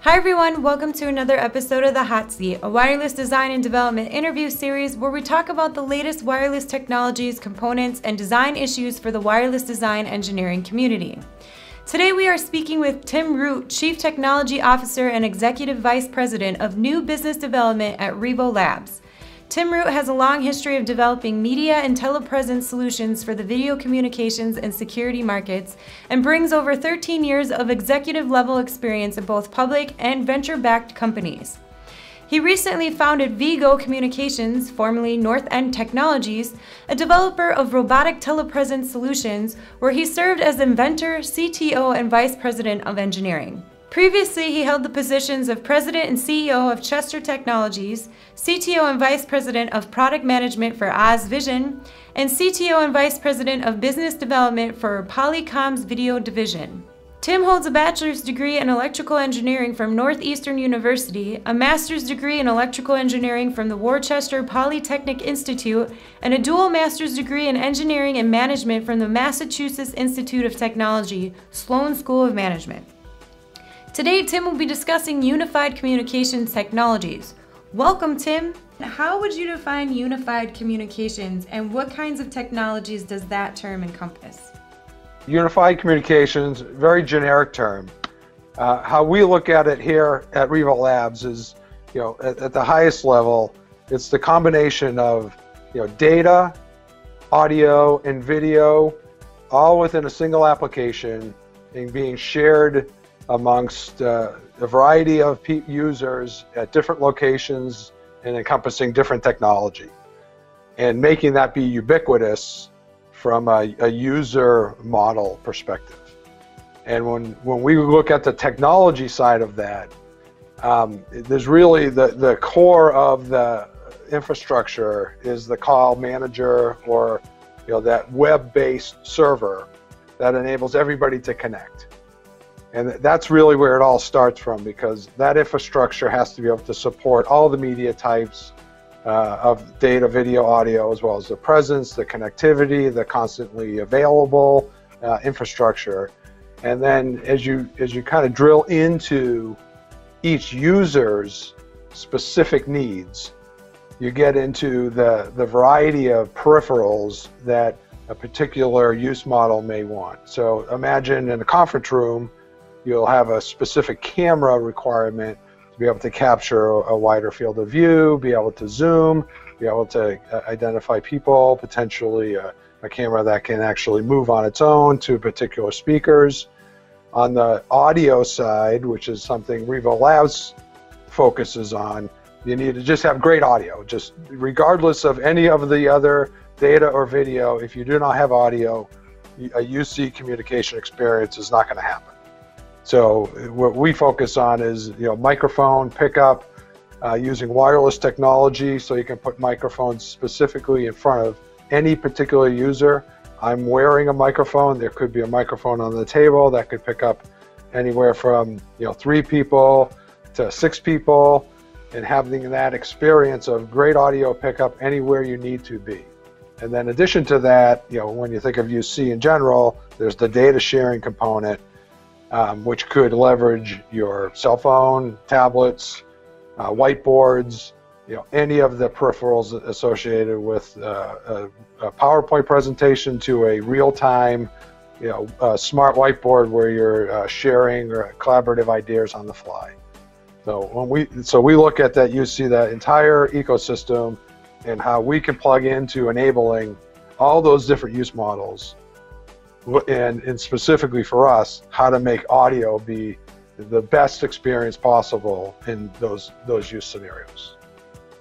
Hi everyone, welcome to another episode of the Hot Seat, a wireless design and development interview series where we talk about the latest wireless technologies, components, and design issues for the wireless design engineering community. Today we are speaking with Tim Root, Chief Technology Officer and Executive Vice President of New Business Development at RevoLabs. Tim Root has a long history of developing media and telepresence solutions for the video communications and security markets and brings over 13 years of executive-level experience in both public and venture-backed companies. He recently founded VGo Communications, formerly North End Technologies, a developer of robotic telepresence solutions, where he served as inventor, CTO, and Vice President of Engineering. Previously, he held the positions of President and CEO of Chester Technologies, CTO and Vice President of Product Management for OzVision, and CTO and Vice President of Business Development for Polycom's video division. Tim holds a bachelor's degree in electrical engineering from Northeastern University, a master's degree in electrical engineering from the Worcester Polytechnic Institute, and a dual master's degree in engineering and management from the Massachusetts Institute of Technology, Sloan School of Management. Today, Tim will be discussing unified communications technologies. Welcome, Tim. How would you define unified communications, and what kinds of technologies does that term encompass? Unified communications, very generic term. How we look at it here at RevoLabs is, at the highest level, it's the combination of, data, audio, and video, all within a single application and being shared amongst a variety of users at different locations and encompassing different technology, and making that be ubiquitous from a user model perspective. And when we look at the technology side of that, there's really the core of the infrastructure is the call manager, or that web-based server that enables everybody to connect. And that's really where it all starts from, because that infrastructure has to be able to support all the media types of data, video, audio, as well as the presence, the connectivity, the constantly available infrastructure. And then as you kind of drill into each user's specific needs, you get into the variety of peripherals that a particular use model may want. So imagine in a conference room, you'll have a specific camera requirement to be able to capture a wider field of view, be able to zoom, be able to identify people, potentially a camera that can actually move on its own to particular speakers. On the audio side, which is something RevoLabs focuses on, you need to just have great audio. Just regardless of any of the other data or video, if you do not have audio, a UC communication experience is not going to happen. So what we focus on is microphone pickup using wireless technology, so you can put microphones specifically in front of any particular user. I'm wearing a microphone. There could be a microphone on the table that could pick up anywhere from 3 people to 6 people, and having that experience of great audio pickup anywhere you need to be. And then in addition to that, when you think of UC in general, there's the data sharing component, which could leverage your cell phone, tablets, whiteboards, any of the peripherals associated with a PowerPoint presentation to a real-time, smart whiteboard where you're sharing or collaborative ideas on the fly. So we look at that, you see that entire ecosystem and how we can plug into enabling all those different use models. And specifically for us, how to make audio be the best experience possible in those use scenarios.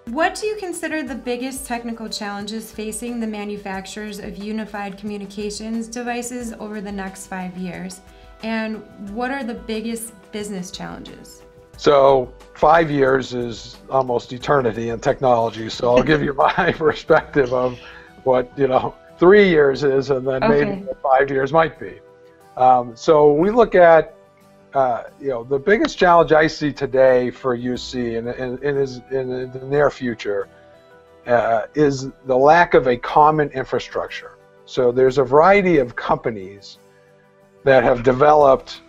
What do you consider the biggest technical challenges facing the manufacturers of unified communications devices over the next 5 years? And what are the biggest business challenges? So 5 years is almost eternity in technology, so I'll give you my perspective of what 3 years is, and then maybe 5 years might be. So we look at, the biggest challenge I see today for UC and is in the near future is the lack of a common infrastructure. So there's a variety of companies that have developed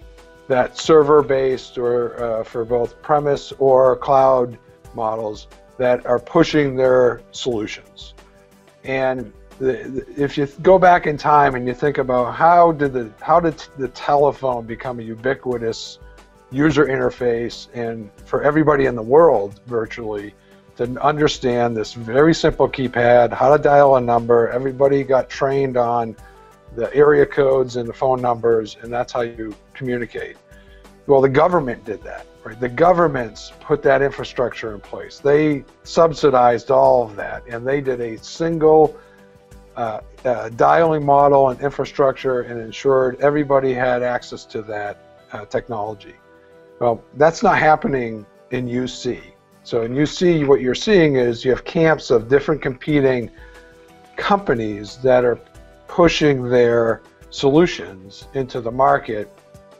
that server-based or for both premise or cloud models that are pushing their solutions. And if you go back in time and you think about how did the telephone become a ubiquitous user interface, and for everybody in the world virtually to understand this very simple keypad, how to dial a number, everybody got trained on the area codes and the phone numbers, and that's how you communicate. Well, the government did that, right? The governments put that infrastructure in place. They subsidized all of that, and they did a single dialing model and infrastructure and ensured everybody had access to that technology. Well, that's not happening in UC. So in UC, what you're seeing is you have camps of different competing companies that are pushing their solutions into the market,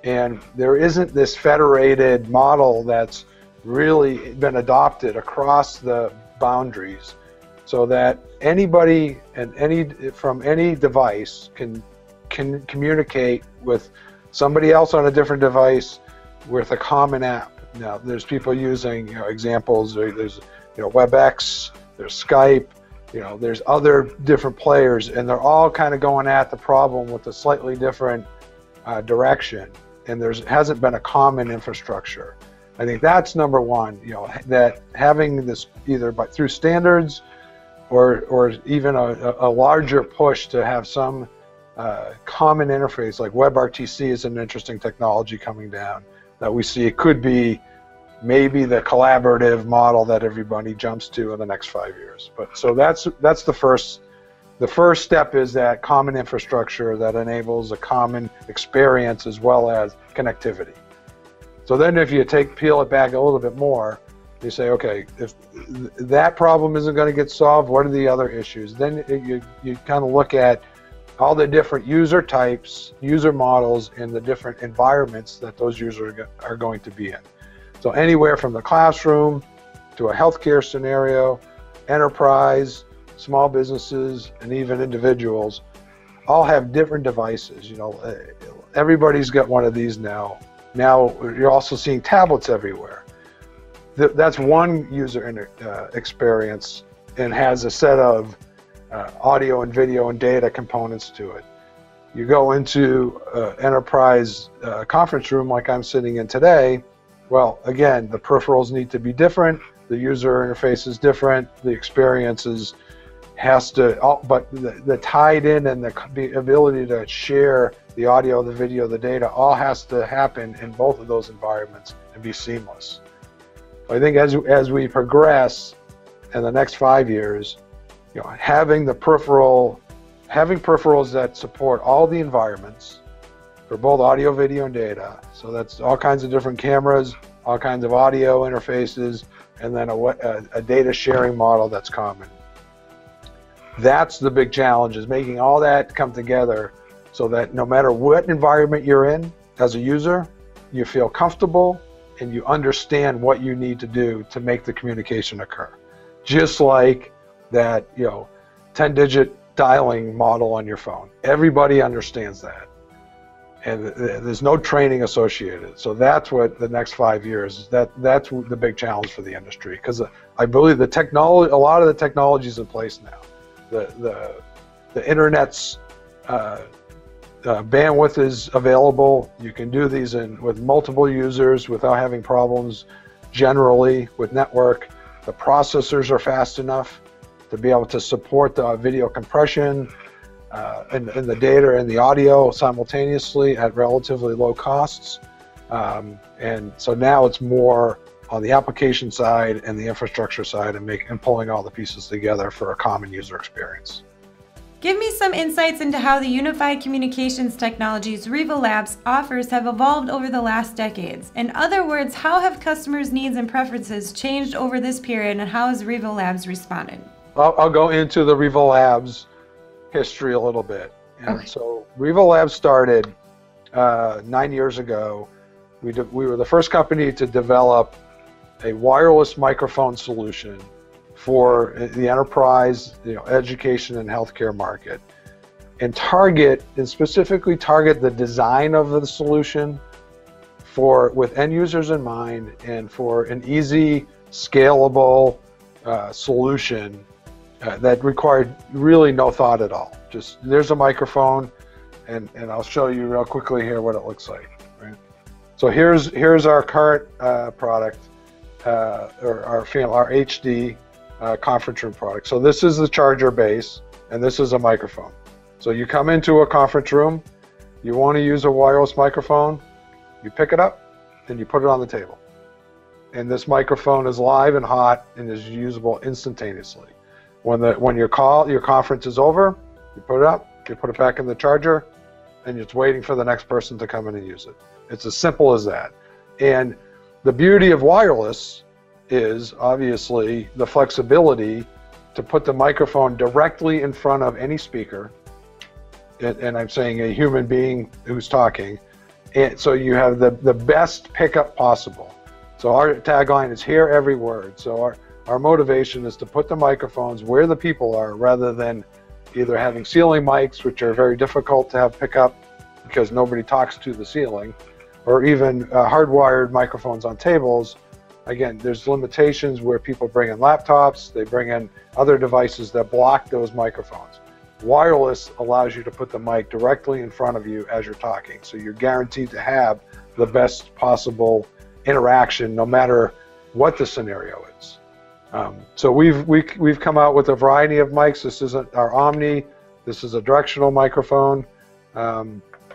and there isn't this federated model that's really been adopted across the boundaries, so that anybody and from any device can communicate with somebody else on a different device with a common app. Now, there's people using examples. There's WebEx, there's Skype, there's other different players, and they're all kind of going at the problem with a slightly different direction. And there hasn't been a common infrastructure. I think that's number one. That having this either through standards or even a larger push to have some common interface, like WebRTC is an interesting technology coming down that we see. It could be maybe the collaborative model that everybody jumps to in the next 5 years. But so that's the first. The first step is that common infrastructure that enables a common experience as well as connectivity. So then if you peel it back a little bit more, you say, okay, if that problem isn't going to get solved, what are the other issues? Then you kind of look at all the different user types, user models, and the different environments that those users are going to be in. So anywhere from the classroom to a healthcare scenario, enterprise, small businesses, and even individuals all have different devices. Everybody's got one of these now. Now you're also seeing tablets everywhere. That's one user experience and has a set of audio and video and data components to it. You go into enterprise conference room like I'm sitting in today, well, again, the peripherals need to be different, the user interface is different, the experiences has to, but the tied in and the ability to share the audio, the video, the data, all has to happen in both of those environments and be seamless. I think as we progress in the next 5 years, having peripherals that support all the environments for both audio, video, and data. So that's all kinds of different cameras, all kinds of audio interfaces, and then a data sharing model that's common. That's the big challenge, is making all that come together so that no matter what environment you're in as a user, you feel comfortable and you understand what you need to do to make the communication occur. Just like that, 10-digit dialing model on your phone. Everybody understands that. And there's no training associated. So that's what the next 5 years, that's the big challenge for the industry. Because I believe a lot of the technology is in place now. The internet's bandwidth is available. You can do these with multiple users without having problems generally with network. The processors are fast enough to be able to support the video compression and the data and the audio simultaneously at relatively low costs. And so now it's more on the application side and the infrastructure side and pulling all the pieces together for a common user experience. Give me some insights into how the unified communications technologies RevoLabs offers have evolved over the last decades. In other words, how have customers' needs and preferences changed over this period, and how has RevoLabs responded? I'll go into the RevoLabs history a little bit. And so RevoLabs started 9 years ago. We were the first company to develop a wireless microphone solution for the enterprise, education and healthcare market, and specifically target the design of the solution with end users in mind and for an easy, scalable solution that required really no thought at all. Just there's a microphone, and I'll show you real quickly here what it looks like. Right? So here's our current product, or our HD conference room product. So this is the charger base, and this is a microphone. So you come into a conference room, you want to use a wireless microphone, you pick it up, and you put it on the table. And this microphone is live and hot and is usable instantaneously. When your conference is over, you put it up, you put it back in the charger, and you're just waiting for the next person to come in and use it. It's as simple as that. And the beauty of wireless is obviously the flexibility to put the microphone directly in front of any speaker, and I'm saying a human being who's talking, and so you have the best pickup possible. So our tagline is hear every word. So our motivation is to put the microphones where the people are, rather than either having ceiling mics, which are very difficult to have pickup because nobody talks to the ceiling, or even hardwired microphones on tables. Again, there's limitations where people bring in laptops, they bring in other devices that block those microphones. Wireless allows you to put the mic directly in front of you as you're talking, so you're guaranteed to have the best possible interaction no matter what the scenario is. So we've come out with a variety of mics. This is our Omni. This is a directional microphone.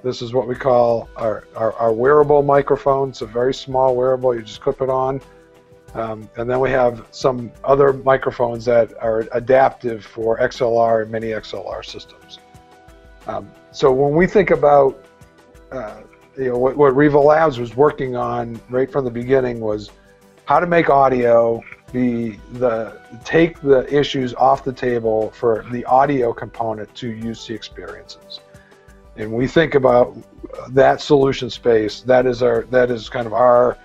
This is what we call our wearable microphone. It's a very small wearable. You just clip it on. And then we have some other microphones that are adaptive for XLR and mini XLR systems. So when we think about what RevoLabs was working on right from the beginning was how to make audio take the issues off the table for the audio component to use the experiences. And we think about that solution space. That is kind of our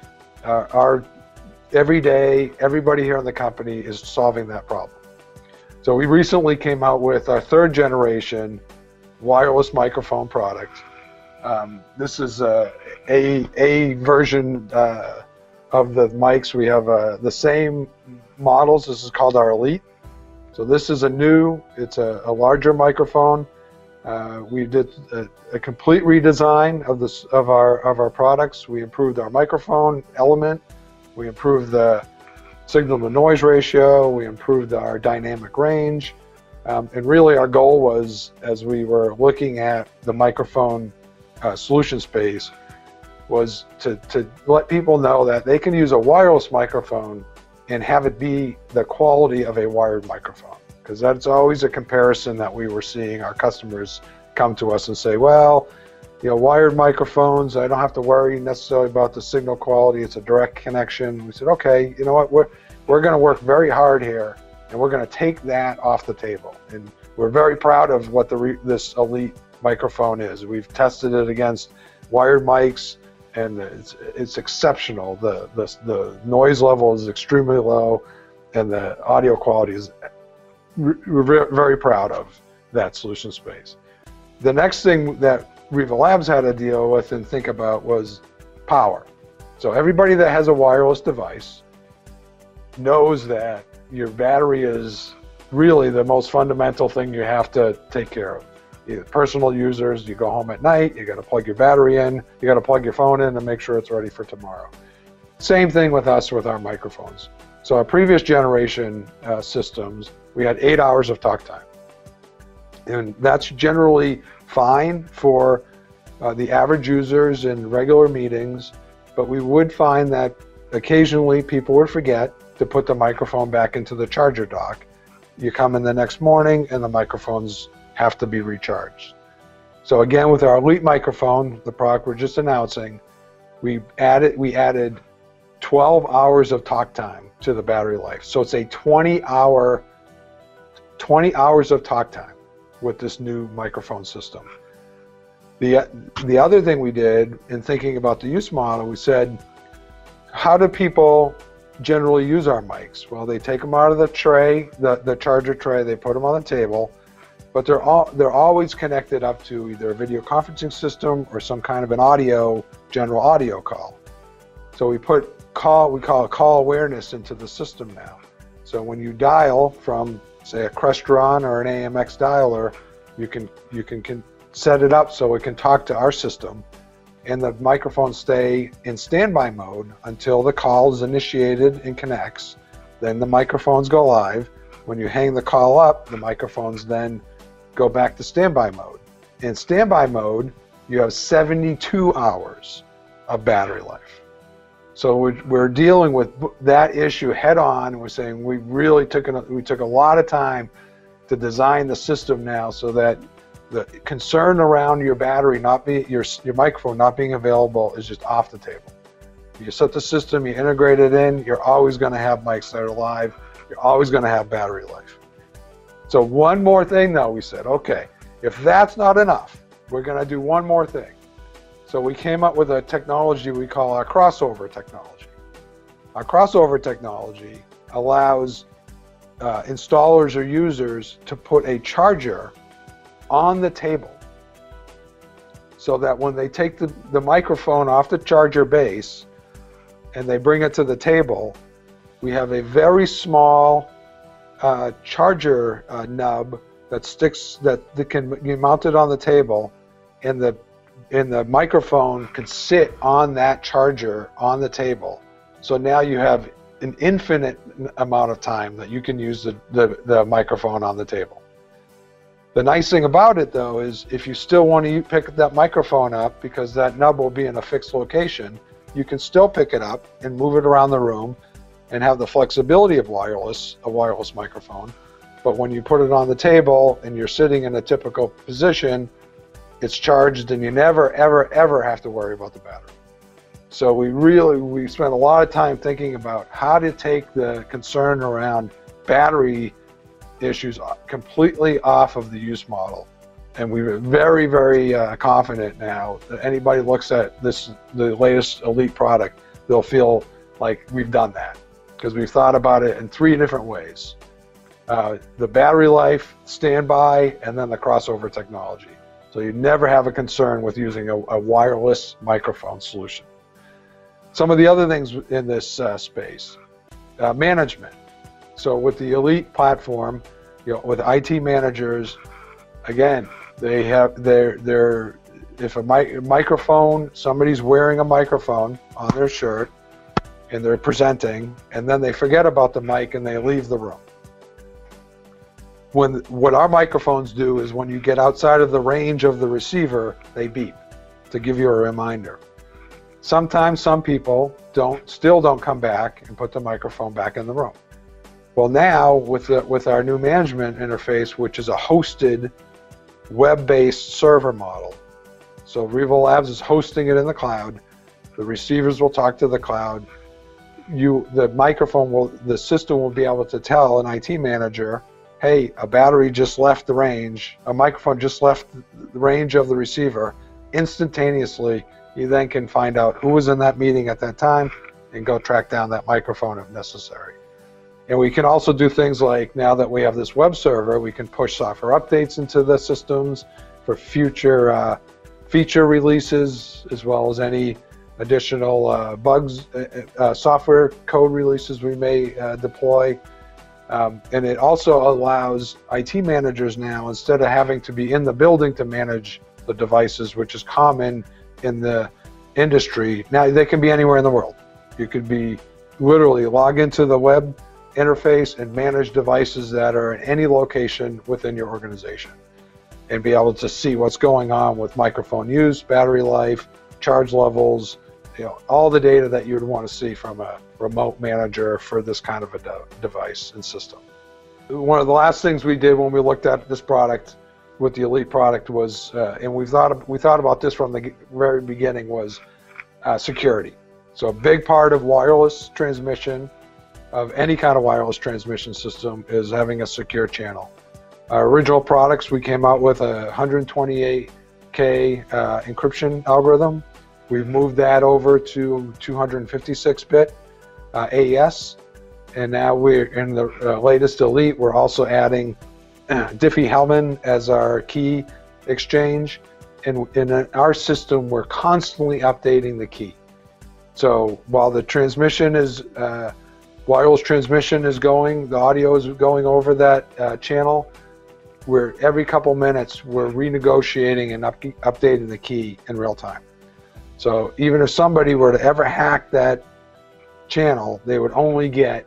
every day. Everybody here in the company is solving that problem. So we recently came out with our 3rd generation wireless microphone product. This is a version of the mics. We have the same models. This is called our Elite. So this is it's a larger microphone. We did a complete redesign of our products. We improved our microphone element. We improved the signal to noise ratio. We improved our dynamic range. And really our goal was, as we were looking at the microphone solution space, was to let people know that they can use a wireless microphone and have it be the quality of a wired microphone. Because that's always a comparison that we were seeing our customers come to us and say, well, wired microphones, I don't have to worry necessarily about the signal quality. It's a direct connection. We said, okay, you know what, we're going to work very hard here, and we're going to take that off the table. And we're very proud of what this Elite microphone is. We've tested it against wired mics, and it's exceptional. The noise level is extremely low, and the audio quality is. We're very proud of that solution space. The next thing that RevoLabs had to deal with and think about was power. So everybody that has a wireless device knows that your battery is really the most fundamental thing you have to take care of. Either personal users, you go home at night, you got to plug your battery in, you got to plug your phone in and make sure it's ready for tomorrow. Same thing with us with our microphones. So our previous generation systems, we had 8 hours of talk time. And that's generally fine for the average users in regular meetings, but we would find that occasionally people would forget to put the microphone back into the charger dock. You come in the next morning and the microphones have to be recharged. So again, with our Elite microphone, the product we're just announcing, we added 12 hours of talk time to the battery life. So it's a 20 hours of talk time with this new microphone system. The other thing we did in thinking about the use model, we said, how do people generally use our mics? Well, they take them out of the tray, the charger tray, they put them on the table, but they're always connected up to either a video conferencing system or some kind of an general audio call. So we call it call awareness into the system now. So when you dial from, say, a Crestron or an AMX dialer, you can set it up so it can talk to our system, and the microphones stay in standby mode until the call is initiated and connects. Then the microphones go live. When you hang the call up, the microphones then go back to standby mode. In standby mode, you have 72 hours of battery life. So we're dealing with that issue head on. We're saying we really took a lot of time to design the system now so that the concern around your battery your microphone not being available is just off the table. You set the system, you integrate it in, you're always going to have mics that are live, you're always going to have battery life. So one more thing though, we said, okay, if that's not enough, we're going to do one more thing. So we came up with a technology we call our crossover technology. Our crossover technology allows installers or users to put a charger on the table so that when they take the microphone off the charger base and they bring it to the table, we have a very small charger nub that can be mounted on the table, and the microphone can sit on that charger on the table. So now you have an infinite amount of time that you can use the microphone on the table. The nice thing about it though is if you still want to pick that microphone up, because that nub will be in a fixed location, you can still pick it up and move it around the room and have the flexibility of a wireless microphone. But when you put it on the table and you're sitting in a typical position, it's charged and you never, ever, ever have to worry about the battery. So we spent a lot of time thinking about how to take the concern around battery issues completely off of the use model. And we're very, very confident now that anybody looks at the latest Elite product, they'll feel like we've done that, because we've thought about it in 3 different ways. The battery life, standby, and then the crossover technology. So you never have a concern with using a wireless microphone solution. Some of the other things in this space, management. So with the Elite platform, with IT managers, again, they have if a microphone, somebody's wearing a microphone on their shirt and they're presenting, and then they forget about the mic and they leave the room. What our microphones do is when you get outside of the range of the receiver, they beep to give you a reminder. Sometimes some people still don't come back and put the microphone back in the room. Well, now with our new management interface, which is a hosted web-based server model, so RevoLabs is hosting it in the cloud. The receivers will talk to the cloud. The system will be able to tell an IT manager, hey, a battery just left the range, a microphone just left the range of the receiver. Instantaneously, you then can find out who was in that meeting at that time and go track down that microphone if necessary. And we can also do things like, now that we have this web server, we can push software updates into the systems for future feature releases, as well as any additional bugs, software code releases we may deploy. And it also allows IT managers now, instead of having to be in the building to manage the devices, which is common in the industry, now they can be anywhere in the world. You could be literally log into the web interface and manage devices that are in any location within your organization, and be able to see what's going on with microphone use, battery life, charge levels, all the data that you would want to see from a remote manager for this kind of a device and system. One of the last things we did when we looked at this product with the Elite product was, and we thought about this from the very beginning, was security. So a big part of wireless transmission, of any kind of wireless transmission system, is having a secure channel. Our original products, we came out with a 128K encryption algorithm. We've moved that over to 256-bit AES, and now we're in the latest Elite. We're also adding Diffie-Hellman as our key exchange, and in our system, we're constantly updating the key. So while the transmission is, wireless transmission is going, the audio is going over that channel, every couple minutes we're renegotiating and updating the key in real time. So even if somebody were to ever hack that channel, they would only get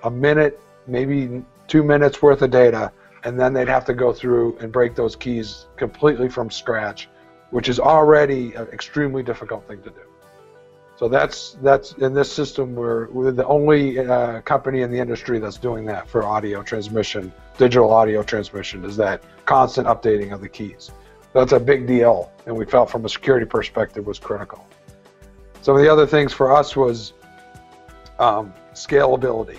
a minute, maybe 2 minutes worth of data, and then they'd have to go through and break those keys completely from scratch, which is already an extremely difficult thing to do. So that's in this system, we're the only company in the industry that's doing that for audio transmission, digital audio transmission, is that constant updating of the keys. That's a big deal, and we felt from a security perspective was critical. Some of the other things for us was scalability.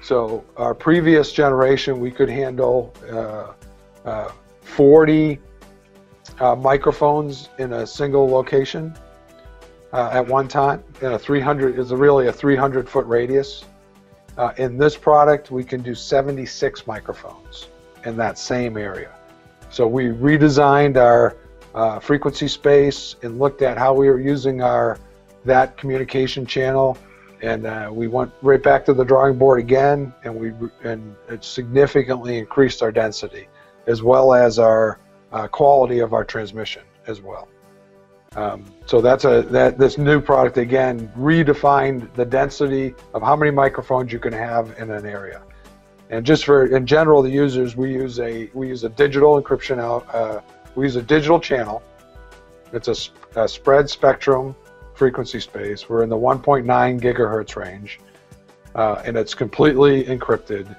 So our previous generation, we could handle 40 microphones in a single location at one time, and a 300-foot radius. In this product, we can do 76 microphones in that same area. So we redesigned our frequency space and looked at how we were using that communication channel, and we went right back to the drawing board again, and it significantly increased our density as well as our quality of our transmission as well. So this new product again redefined the density of how many microphones you can have in an area. And just in general, the users, we use a digital encryption we use a digital channel. It's a spread spectrum frequency space. We're in the 1.9 gigahertz range, and it's completely encrypted.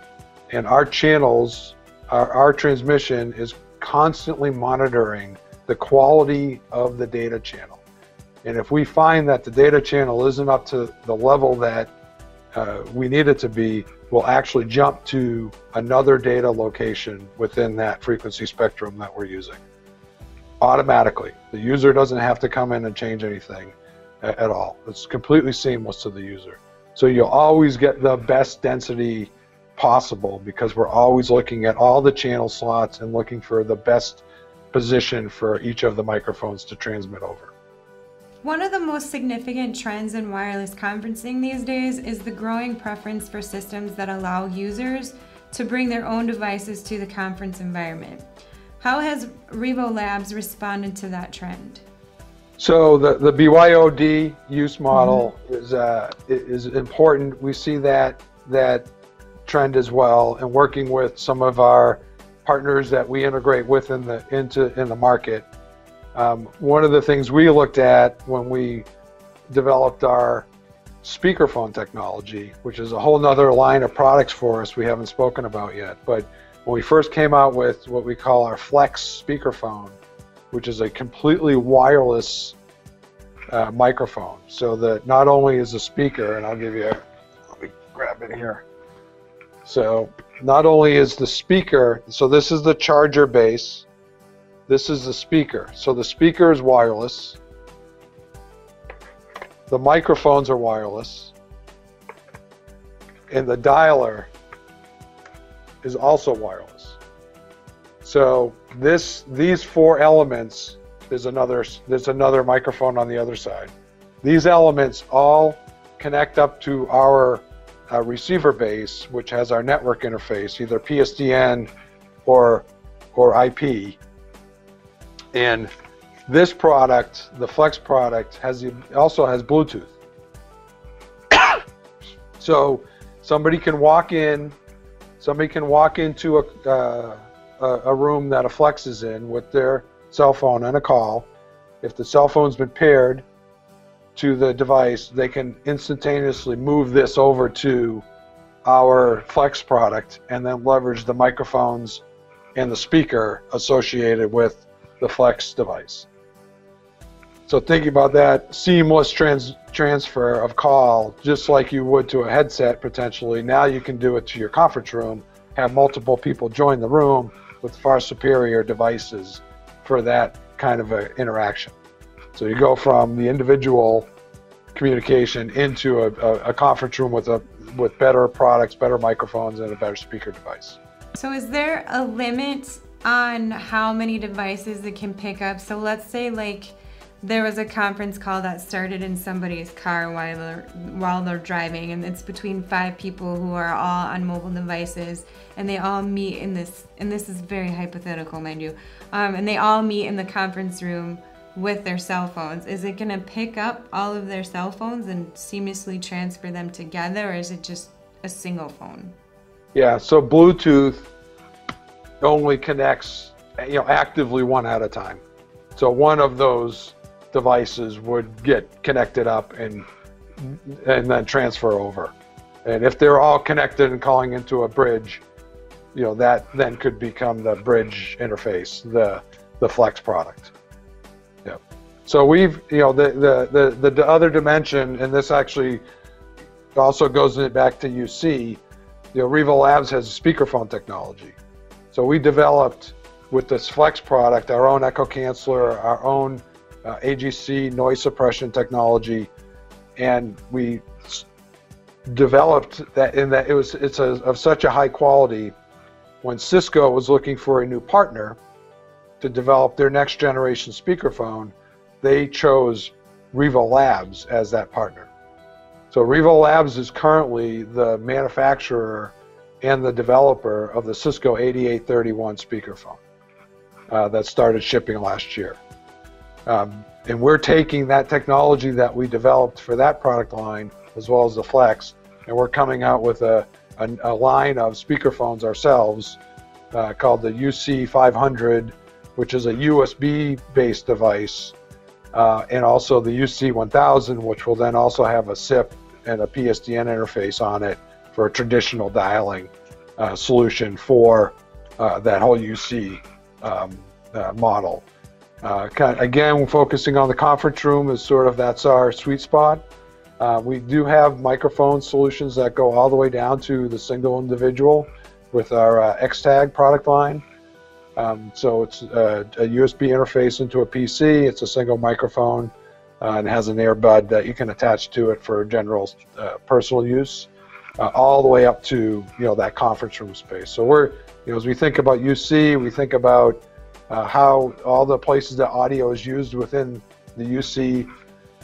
And our channels, our transmission is constantly monitoring the quality of the data channel. And if we find that the data channel isn't up to the level that we need it to be, we'll actually jump to another data location within that frequency spectrum that we're using automatically. The user doesn't have to come in and change anything at all. It's completely seamless to the user. So you'll always get the best density possible because we're always looking at all the channel slots and looking for the best position for each of the microphones to transmit over. One of the most significant trends in wireless conferencing these days is the growing preference for systems that allow users to bring their own devices to the conference environment. How has RevoLabs responded to that trend? So the BYOD use model is important. We see that trend as well, and working with some of our partners that we integrate with in the market. One of the things we looked at when we developed our speakerphone technology, which is a whole nother line of products for us we haven't spoken about yet, but when we first came out with what we call our Flex speakerphone, which is a completely wireless microphone. So that not only is a speaker, and let me grab it here. So not only is the speaker, so this is the charger base, this is the speaker. So the speaker is wireless, the microphones are wireless, and the dialer is also wireless. So these four elements, there's another microphone on the other side. These elements all connect up to our receiver base, which has our network interface, either PSTN or IP. And this product, the Flex product, also has Bluetooth. So somebody can walk into a room that a Flex is in with their cell phone and a call. If the cell phone's been paired to the device, they can instantaneously move this over to our Flex product and then leverage the microphones and the speaker associated with the Flex device. So thinking about that seamless transfer of call, just like you would to a headset potentially, now you can do it to your conference room, have multiple people join the room with far superior devices for that kind of an interaction. So you go from the individual communication into a conference room with better products, better microphones, and a better speaker device. So is there a limit on how many devices it can pick up? So let's say like there was a conference call that started in somebody's car while they're driving, and it's between 5 people who are all on mobile devices, and they all meet in this, and this is very hypothetical, mind you, and they all meet in the conference room with their cell phones. Is it going to pick up all of their cell phones and seamlessly transfer them together, or is it just a single phone? Yeah, so Bluetooth only connects, actively one at a time. So one of those devices would get connected up and then transfer over. And if they're all connected and calling into a bridge, that then could become the bridge interface, the Flex product. Yeah. So we've, the other dimension, and this actually also goes back to UC, RevoLabs has speakerphone technology. So we developed with this Flex product our own echo canceller, our own AGC noise suppression technology, and we developed that in that it's of such a high quality. When Cisco was looking for a new partner to develop their next generation speakerphone, they chose RevoLabs as that partner. So RevoLabs is currently the manufacturer and the developer of the Cisco 8831 speakerphone that started shipping last year. And we're taking that technology that we developed for that product line, as well as the Flex, and we're coming out with a line of speakerphones ourselves called the UC500, which is a USB-based device, and also the UC1000, which will then also have a SIP and a PSTN interface on it for a traditional dialing solution for that whole UC model. Again, focusing on the conference room is that's our sweet spot. We do have microphone solutions that go all the way down to the single individual with our X-Tag product line. So it's a USB interface into a PC. It's a single microphone and has an earbud that you can attach to it for general personal use, all the way up to that conference room space. So we're as we think about UC, we think about how all the places that audio is used within the UC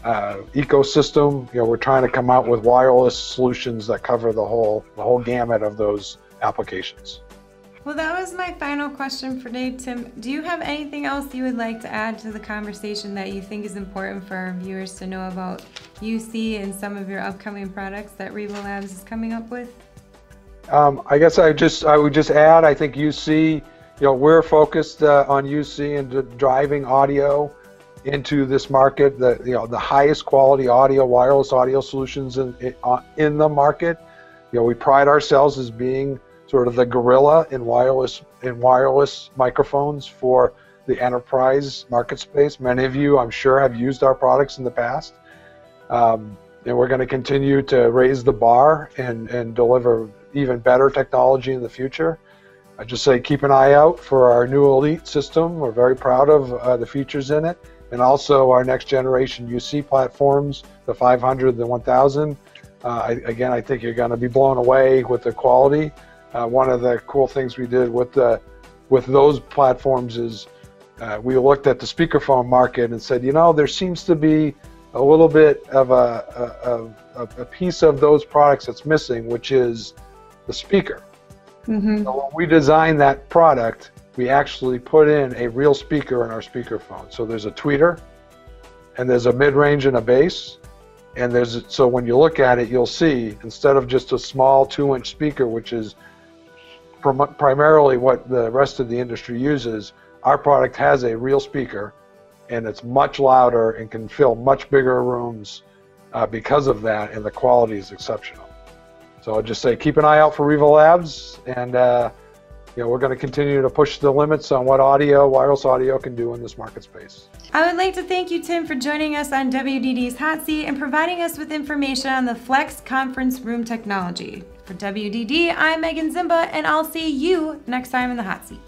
ecosystem. We're trying to come out with wireless solutions that cover the whole gamut of those applications. Well, that was my final question for today, Tim. Do you have anything else you would like to add to the conversation that you think is important for our viewers to know about UC and some of your upcoming products that RevoLabs is coming up with? I guess I would just add, I think UC, we're focused on UC and driving audio into this market, the highest quality audio, wireless audio solutions in the market. We pride ourselves as being sort of the gorilla in wireless microphones for the enterprise market space. Many of you, I'm sure, have used our products in the past, and we're going to continue to raise the bar and deliver even better technology in the future. I just say keep an eye out for our new Elite system. We're very proud of the features in it, and also our next generation UC platforms, the 500, the 1000. Again, I think you're going to be blown away with the quality. One of the cool things we did with those platforms is we looked at the speakerphone market and said, there seems to be a little bit of a piece of those products that's missing, which is the speaker. Mm-hmm. So when we designed that product, we actually put in a real speaker in our speakerphone. So there's a tweeter, and there's a mid-range and a bass, and so when you look at it, you'll see instead of just a small 2-inch speaker, which is primarily what the rest of the industry uses, our product has a real speaker, and it's much louder and can fill much bigger rooms because of that, and the quality is exceptional. So I'll just say keep an eye out for RevoLabs, and we're going to continue to push the limits on what wireless audio can do in this market space. I would like to thank you, Tim, for joining us on WDD's Hot Seat and providing us with information on the Flex conference room technology. For WDD, I'm Megan Zimba, and I'll see you next time in the Hot Seat.